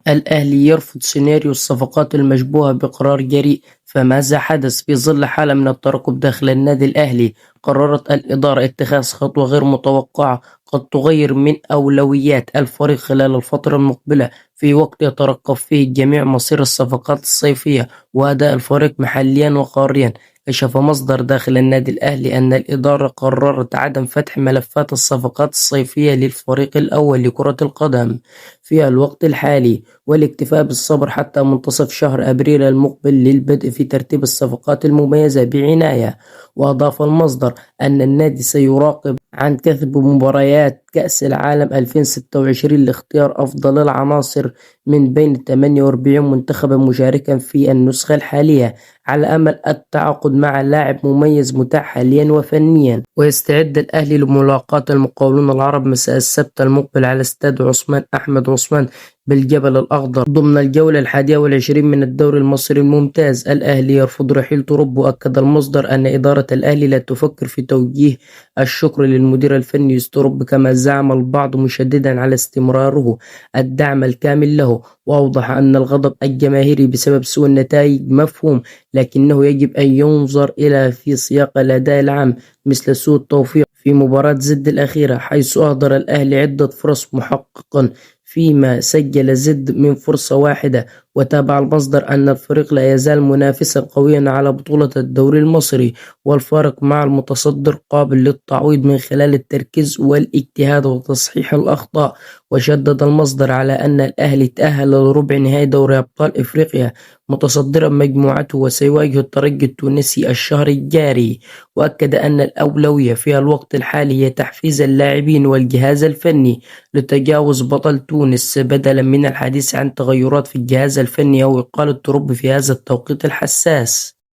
الأهلي يرفض سيناريو الصفقات المشبوهة بقرار جريء، فماذا حدث؟ في ظل حالة من الترقب داخل النادي الأهلي، قررت الإدارة اتخاذ خطوة غير متوقعة قد تغير من أولويات الفريق خلال الفترة المقبلة، في وقت يترقب فيه الجميع مصير الصفقات الصيفية وأداء الفريق محليا وقاريا. كشف مصدر داخل النادي الأهلي أن الإدارة قررت عدم فتح ملفات الصفقات الصيفية للفريق الأول لكرة القدم في الوقت الحالي، والاكتفاء بالصبر حتى منتصف شهر أبريل المقبل للبدء في ترتيب الصفقات المميزة بعناية. وأضاف المصدر أن النادي سيراقب عن كسب مباريات كأس العالم 2026 لاختيار أفضل العناصر من بين 48 منتخبا مشاركا في النسخة الحالية، على أمل التعاقد مع لاعب مميز متاح حاليا وفنيا. ويستعد الأهلي لملاقاة المقاولون العرب مساء السبت المقبل على استاد عثمان أحمد عثمان بالجبل الأخضر ضمن الجولة 21 من الدوري المصري الممتاز. الأهلي يرفض رحيل ترب، وأكد المصدر أن إدارة الأهلي لا تفكر في توجيه الشكر للمدير الفني يسترب كما زعم البعض، مشددا على استمراره الدعم الكامل له. وأوضح أن الغضب الجماهيري بسبب سوء النتائج مفهوم، لكنه يجب أن ينظر إلى في سياق الأداء العام، مثل سوء التوفيق في مباراة زد الأخيرة حيث أهدر الأهلي عدة فرص محققا فيما سجل زد من فرصة واحدة. وتابع المصدر أن الفريق لا يزال منافسا قويا على بطولة الدوري المصري، والفارق مع المتصدر قابل للتعويض من خلال التركيز والاجتهاد وتصحيح الأخطاء. وشدد المصدر على أن الأهلي تأهل لربع نهائي دوري أبطال إفريقيا متصدرا مجموعته، وسيواجه الترجي التونسي الشهر الجاري. وأكد أن الأولوية في الوقت الحالي هي تحفيز اللاعبين والجهاز الفني لتجاوز بطل تونس، بدلا من الحديث عن تغيرات في الجهاز الفني أو إقالة ترب في هذا التوقيت الحساس.